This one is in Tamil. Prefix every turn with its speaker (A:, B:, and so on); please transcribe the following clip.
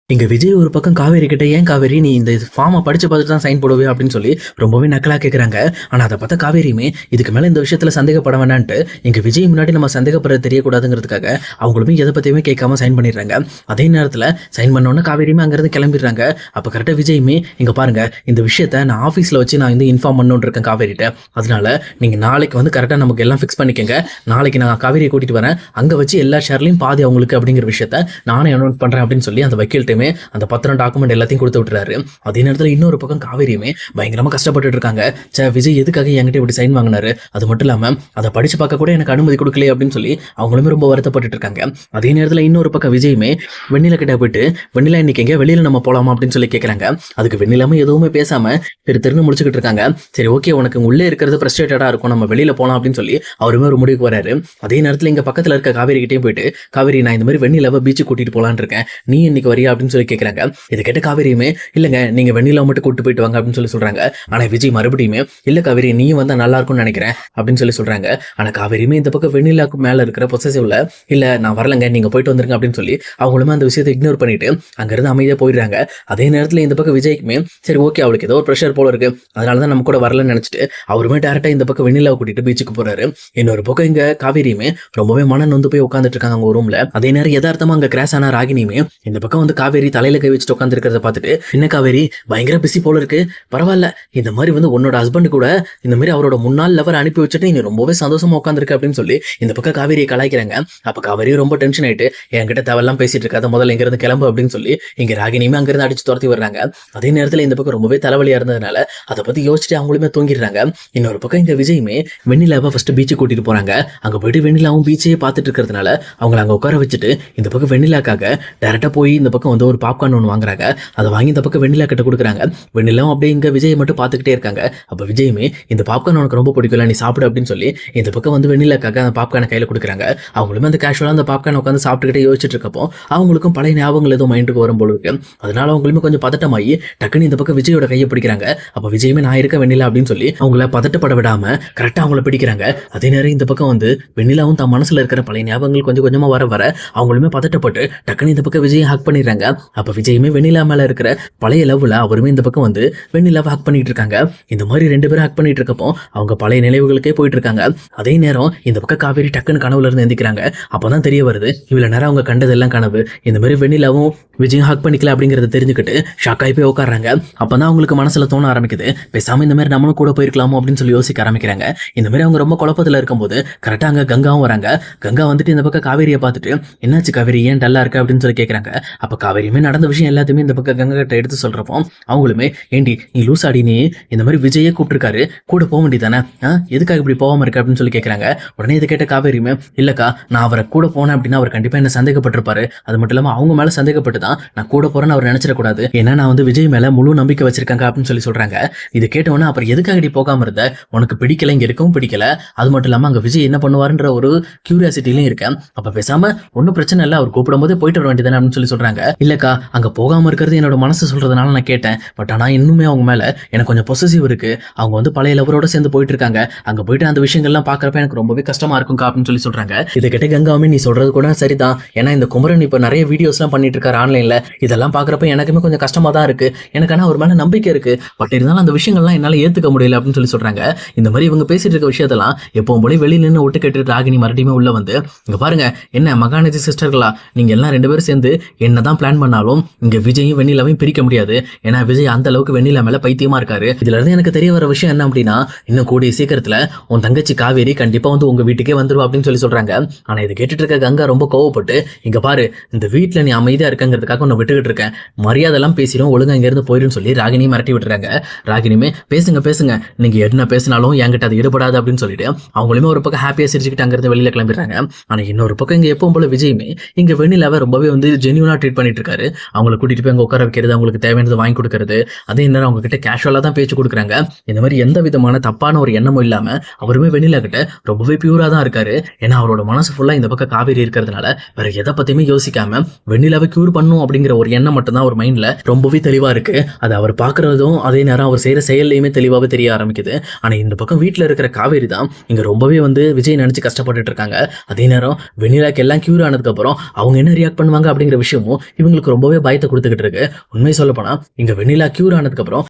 A: இங்க விஜய் ஒரு பக்கம் காவேரி கிட்ட, "ஏன் காவேரி நீ இந்த ஃபார்மை படிச்சு பார்த்துட்டு தான் சைன் போடுவே?" அப்படின்னு சொல்லி ரொம்பவே நக்கலா கேட்குறாங்க. ஆனா அத பார்த்தா காவேரியுமே, இதுக்கு மேல இந்த விஷயத்துல சந்தேகப்பட வேணான்ட்டு, இங்க விஜய் முன்னாடி நம்ம சந்தேகப்படுறது தெரியக்கூடாதுங்கிறதுக்காக, அவங்களுமே எத பத்தியுமே கேட்காம சைன் பண்ணிடுறாங்க. அதே நேரத்துல சைன் பண்ண உடனே காவேரியுமே அங்கிருந்து கிளம்பிடுறாங்க. அப்ப கரெக்ட்டா விஜயுமே, "இங்க பாருங்க, இந்த விஷயத்த நான் ஆஃபீஸ்ல வச்சு நான் வந்து இன்ஃபார்ம் பண்ணணும்னு இருக்கேன் காவேரிட்ட. அதனால நீங்க நாளைக்கு வந்து கரெக்ட்டா நமக்கு எல்லாம் ஃபிக்ஸ் பண்ணிக்கங்க. நாளைக்கு நான் காவேரியை கூட்டிட்டு வரேன். அங்க வச்சு எல்லா ஷேர்லயும் பாதி அவங்களுக்கு அப்படிங்கிற விஷயத்த நானே அனௌன்ஸ் பண்றேன்" அப்படின்னு சொல்லி அந்த வக்கீல்ட்ட அந்த பத்திரம் டாக்குமெண்ட் எல்லாத்தையும் கொடுத்து விட்டுறாரு. அதே நேரத்தில் இன்னொரு பக்கம் காவேரியுமே பயங்கரமா கஷ்டப்பட்டு இருக்காங்க. விஜய் எதுக்காக என்கிட்ட இப்படி சைன் வாங்கினாரு, அது மட்டும் இல்லாம அதை படிச்சு பார்க்க கூட எனக்கு அனுமதி கொடுக்கலையே அப்படின்னு சொல்லி அவங்களுமே ரொம்ப வருத்தப்பட்டு இருக்காங்க. அதே நேரத்தில் இன்னொரு பக்கம் விஜயுமே வெண்ணிலா கிட்ட போயிட்டு, "வெண்ணிலா இன்னைக்கு எங்க வெளியில நம்ம போலாமா?" அப்படின்னு சொல்லி கேட்கறாங்க. அதுக்கு வெண்ணிலாம எதுவுமே பேசாம திருன்னு முடிச்சுக்கிட்டு இருக்காங்க. சரி, ஓகே, உனக்கு உள்ளே இருக்கிறது ஃப்ரஸ்ட்ரேட்டடா இருக்கும், நம்ம வெளியில போலாம் அப்படின்னு சொல்லி அவருமே ஒரு முடிவுக்கு வராரு. அதே நேரத்தில் இங்க பக்கத்துல இருக்க காவேரி கிட்டே போயிட்டு, "காவேரி, நான் இந்த மாதிரி வெண்ணிலாவை பீச்சுக்கு கூட்டிட்டு போலான்னு இருக்கேன், நீ இன்னைக்கு வரியா?" அப்படின்னு சொல்லி கேட்கறாங்க. இதை கேட்ட காவேரியுமே, "இல்லங்க, நீங்க வெண்ணிலா மட்டும் கூட்டு போயிட்டு வாங்க" அப்படின்னு சொல்லி சொல்றாங்க. ஆனா விஜய் மறுபடியுமே, "இல்ல காவேரி, நீயும் வந்தா நல்லா இருக்கும்னு நினைக்கிறேன்" அப்படின்னு சொல்லி சொல்றாங்க. ஆனா காவேரியுமே இந்த பக்கம் வெண்ணிலாக்கு மேல இருக்கிற பொசசிவ்ல, "இல்ல நான் வரலங்க, நீங்க போயிட்டு வந்துருங்க" அப்படின்னு சொல்லி அவங்களுமே அந்த விஷயத்தை இக்னோர் பண்ணிட்டு அங்கிருந்து அமைதியா போயிடுறாங்க. அதே நேரத்துல இந்த பக்கம் விஜய்க்குமே, சரி ஓகே, அவளுக்கு ஏதோ ஒரு ப்ரெஷர் போல இருக்கு, அதனாலதான் நம்ம கூட வரலன்னு நினைச்சிட்டு அவருமே டேரக்டா இந்த பக்கம் வெண்ணிலாவை கூட்டிட்டு பீச்சுக்கு போறாரு. இன்னொரு பக்கம் இங்க காவேரியுமே ரொம்பவே மன நொந்து போய் உட்காந்துட்டு இருக்காங்க அவங்க ரூம்ல. அதே நேரம் யதார்த்தமா அங்க கிராஸ் ஆன ராகினியுமே இந்த பக்கம் வந்து காவேரி தலையில கை வச்சுட்டு உட்காந்து இருக்கிறத பார்த்துட்டு, "என்ன காவேரி, பயங்கர பிஸி போல இருக்கு, பரவாயில்ல, இந்த மாதிரி வந்து உன்னோட ஹஸ்பண்ட் கூட இந்த மாதிரி அவரோட முன்னாள் லவர் அனுப்பி வச்சுட்டு நீங்க ரொம்பவே சந்தோஷமா உட்காந்துருக்கு" அப்படின்னு சொல்லி இந்த பக்கம் காவேரியை கலாய்க்கிறாங்க. அப்ப காவேரியும் ரொம்ப டென்ஷன் ஆயிட்டு, "என்கிட்ட தேவையெல்லாம் பேசிட்டு இருக்காத, முதல்ல இங்க இருந்து கிளம்பு" அப்படின்னு சொல்லி இங்க ராகினியுமே அங்கிருந்து அடிச்சு துரத்தி வர்றாங்க. அதே நேரத்துல இந்த பக்கம் ரொம்பவே தலைவலியா இருந்ததுனால அதை பத்தி யோசிச்சுட்டு அவங்களுமே தூங்கிடுறாங்க. இன்னொரு பக்கம் இங்க விஜயுமே வெண்ணிலாவை ஃபர்ஸ்ட் பீச்சுக்கு கூட்டிட்டு போறாங்க. அங்க போயிட்டு வெண்ணிலாவும் பீச்சையே பார்த்துட்டு இருக்கிறதுனால அவங்களை அங்க உட்கார வச்சுட்டு இந்த பக்கம் வெண்ணிலாக்காக டைரக்டா போய் இந்த பக்கம் வந்து ஒரு பாப்கார்ன் ஒன்று வாங்குறாங்க. அதை வாங்கி இந்த பக்கம் வெண்ணிலா கிட்ட கொடுக்குறாங்க. வெண்ணிலாவும் அப்படியே இங்க விஜயை மட்டும் பார்த்துக்கிட்டே இருக்காங்க. அப்ப விஜயுமே, "இந்த பாப்கார்ன் உனக்கு ரொம்ப பிடிக்கல, நீ சாப்பிடு" அப்படின்னு சொல்லி இந்த பக்கம் வந்து வெண்ணிலாக்காக அந்த பாப்கார்னை கையில கொடுக்குறாங்க. அவங்களுமே அந்த கேஷுவலா அந்த பாப்கார்ன் உட்காந்து சாப்பிட்டுக்கிட்டே யோசிச்சுட்டு இருக்கப்போ அவங்களுக்கும் பழைய ஞாபகங்கள் ஏதோ மைண்டுக்கு வரும் போல இருக்கு. அதனால அவங்களுமே கொஞ்சம் பதட்டமாகி டக்குன்னு இந்த பக்கம் விஜயோட கையை பிடிக்கிறாங்க. அப்ப விஜயுமே, "நான் இருக்க வெண்ணிலா" அப்படின்னு சொல்லி அவங்கள பதட்டப்பட விடாம கரெக்டா அவங்கள பிடிக்கிறாங்க. அதே நேரம் இந்த பக்கம் வந்து வெண்ணிலாவும் தன் மனசுல இருக்கிற பழைய ஞாபகங்கள் கொஞ்சம் கொஞ்சமா வர வர அவங்களுமே பதட்டப்பட்டு டக்குன்னு இந்த பக்கம் விஜயை ஹக் பண்ணிடுறாங்க. அப்ப விஜயுமே வெண்ணிலா மேல இருக்கிற பழைய லவ்ல அவருமே இந்த பக்கம் வந்து வெண்ணிலாவை ஹக் பண்ணிட்டு இருக்காங்க. இந்த மாதிரி ரெண்டு பேரும் ஹக் பண்ணிட்டு இருக்கப்போ அவங்க பழைய நினைவுகளுக்கே போயிட்டு இருக்காங்க. அதே நேரம் இந்த பக்கம் காவேரி டக்குன்னு கனவுல இருந்து எந்திக்கிறாங்க. அப்பதான் தெரிய வருது, இவ்வளவு நேரம் அவங்க கண்டதெல்லாம் கனவு. இந்த மாதிரி வெண்ணிலாவும் விஜயும் ஹக் பண்ணிக்கல அப்படிங்கறத தெரிஞ்சுக்கிட்டு ஷாக் ஆகி போய் உட்கார்றாங்க. அப்பதான் அவங்களுக்கு மனசுல தோண ஆரம்பிக்குது, பேசாம இந்த மாதிரி நம்மளும் கூட போயிருக்கலாமோ அப்படின்னு சொல்லி யோசிக்க ஆரம்பிக்கிறாங்க. இந்த மாதிரி அவங்க ரொம்ப குழப்பத்துல இருக்கும்போது கரெக்டா அங்க கங்காவும் வராங்க. கங்கா வந்துட்டு இந்த பக்கம் காவேரியை பார்த்துட்டு, "என்னாச்சு காவேரி, ஏன் டல்லா இருக்க?" அப்படின்னு சொல்லி கேட்கறாங்க. அப்ப காவேரியுமே நடந்த விஷயம் எல்லாத்தையுமே இந்த பக்கம் கங்கா கிட்ட எடுத்து சொல்றப்போ அவங்களுமே, "ஏண்டி நீ லூஸ் ஆடி, நீ இந்த மாதிரி விஜயே கூப்பிட்டுருக்காரு, கூட போக வேண்டியதானே, எதுக்காக இப்படி போகாம இருக்க?" அப்படின்னு சொல்லி கேட்கறாங்க. உடனே இதை கேட்ட காவேரியுமே, "இல்லக்கா, நான் அவரை கூட போனேன் அப்படின்னா அவர் கண்டிப்பா என்ன சந்தேகப்பட்டிருப்பாரு. அது மட்டும் இல்லாம அவங்க மேல சந்தேகப்பட்டு தான் நான் கூட போறேன்னு அவர் நினைச்சிடக்கூடாது. ஏன்னா நான் வந்து விஜய் மேல முழு நம்பிக்கை வச்சிருக்காங்க" அப்படின்னு சொல்லி சொல்றாங்க. இது கேட்டவொன்னே, "அப்புறம் எதுக்காக நீ போகாம இருந்த? உனக்கு பிடிக்கல, இங்க இருக்கவும் பிடிக்கல, அது மட்டும் இல்லாம அங்க விஜய் என்ன பண்ணுவாருன்ற ஒரு கியூரியாசிட்டிலையும் இருக்கேன். அப்ப பேசாம ஒன்னும் பிரச்சனை இல்லை, அவர் கூப்பிடும் போதே போயிட்டு வர வேண்டியதானே" அப்படின்னு சொல்லி சொல்றாங்க. "இல்லக்கா, அங்க போகாம இருக்கிறது என்னோட மனசு சொல்றதுனால நான் கேட்டேன். பட் ஆனா இன்னுமே அவங்க மேல எனக்கு கொஞ்சம் பொசசிவ் இருக்கு. அவங்க வந்து பழைய லவரோட சேர்ந்து போயிட்டு இருக்காங்க. அங்க போயிட்டு அந்த விஷயங்கள்லாம் பாக்குறப்ப எனக்கு ரொம்பவே கஷ்டமா இருக்கும்க்கா" அப்படின்னு சொல்லி சொல்றாங்க. இதை கேட்ட கங்காவுமே, "நீ சொல்றது கூட சரிதான். ஏன்னா இந்த குமரன் இப்ப நிறைய வீடியோஸ்லாம் பண்ணிட்டு இருக்காரு ஆன்லைன்ல. இதெல்லாம் பாக்குறப்ப எனக்குமே கொஞ்சம் கஷ்டமா தான் இருக்கு. எனக்கு ஆனா அவர் மேல நம்பிக்கை இருக்கு. பட் இருந்தாலும் அந்த விஷயங்கள்லாம் என்னால ஏத்துக்க முடியல" அப்படின்னு சொல்லி சொல்றாங்க. இந்த மாதிரி இவங்க பேசிட்டு இருக்க விஷயத்தெல்லாம் எப்பவும் போல வெளியில நின்று ஒட்டு கேட்டு ராகினி மறுபடியும் உள்ள வந்து, "இங்க பாருங்க, என்ன மகாநதி சிஸ்டர்களா, நீங்க எல்லாம் ரெண்டு பேரும் சேர்ந்து என்னதான் பிளான் பண்ணாலும் இங்க விஜயும் வெண்ணிலாவையும் பிரிக்க முடியாது. ஏன்னா விஜய் அந்த அளவுக்கு வெண்ணிலா மேல பைத்தியமா இருக்காரு. இதுல இருந்து எனக்கு தெரிய வர விஷயம் என்ன அப்படின்னா, இன்னும் கூடிய சீக்கிரத்துல உன் தங்கச்சி காவேரி கண்டிப்பா வந்து உங்க வீட்டுக்கே வந்துருவா" அப்படின்னு சொல்லி சொல்றாங்க. ஆனா இதை கேட்டுட்டு இருக்க கங்கா ரொம்ப கோவப்பட்டு, "இங்க பாரு, இந்த வீட்டுல நீ அமைதியா இருக்கங்கிறதுக்காக உன்னை விட்டுக்கிட்டு இருக்கேன், மரியாதை எல்லாம் பேசிடும், ஒழுங்கா இங்க இருந்து போயிடுன்னு" சொல்லி ராகினியை மிரட்டி விட்டுறாங்க. ராகினியுமே, "பேசுங்க பேசுங்க, நீங்க என்ன பேசினாலும் என்கிட்ட அது ஈடுபடாது" அப்படின்னு சொல்லிட்டு அவங்களுமே ஒரு பக்கம் ஹாப்பியா சிரிச்சுக்கிட்டு அங்கிருந்து வெளியில கிளம்பிடுறாங்க. ஆனா இன்னொரு பக்கம் இங்க எப்பவும் போல விஜயுமே இங்க வெண்ணிலாவை ரொம்பவே வந்து ஜென்யூனா ட்ரீட் பண்ணிட்டு இருக்காரு. அவங்களை கூட்டிட்டு போய் அங்க உட்கார வைக்கிறது, அவங்களுக்கு தேவையானது வாங்கி கொடுக்கறது, அதே நேரம் அவங்க கிட்ட கேஷுவலா தான் பேச்சு கொடுக்குறாங்க. இந்த மாதிரி எந்த விதமான தப்பான ஒரு எண்ணமும் இல்லாம அவருமே வெண்ணிலா கிட்ட ரொம்பவே பியூரா தான் இருக்காரு. ஏன்னா அவரோட மனசு ஃபுல்லா இந்த பக்கம் காவேரி இருக்கிறதுனால வேற எதை பத்தியுமே யோசிக்காம வெண்ணிலாவை கியூர் பண்ணும் அப்படிங்கிற ஒரு எண்ணம் மட்டும் தான் ஒரு மைண்ட்ல ரொம்பவே தெளிவா இருக்கு. அது அவர் பாக்குறதும் அதே நேரம் அவர் செய்யற செயல்லையுமே தெளிவாவே தெரிய ஆரம்பிக்குது. ஆனா இந்த பக்கம் வீட்டுல இருக்கிற காவேரி தான் இங்க ரொம்பவே வந்து விஜய் நினைச்சு கஷ்டப்பட்டுட்டு இருக்காங்க. அதே நேரம் வெண்ணிலாக்கு எல்லாம் கியூர் ஆனதுக்கு அப்புறம் அவங்க என்ன ரியாக்ட் பண்ணுவாங்க அப்படிங்கிற விஷயமும் இவங்களுக்கு இவங்களுக்கு ரொம்பவே பயத்தை குடுத்துக்கிட்டு இருக்கு. உண்மைய சொல்லப்போனா, இங்க வெண்ணிலா கியூர் ஆனதுக்கப்புறம்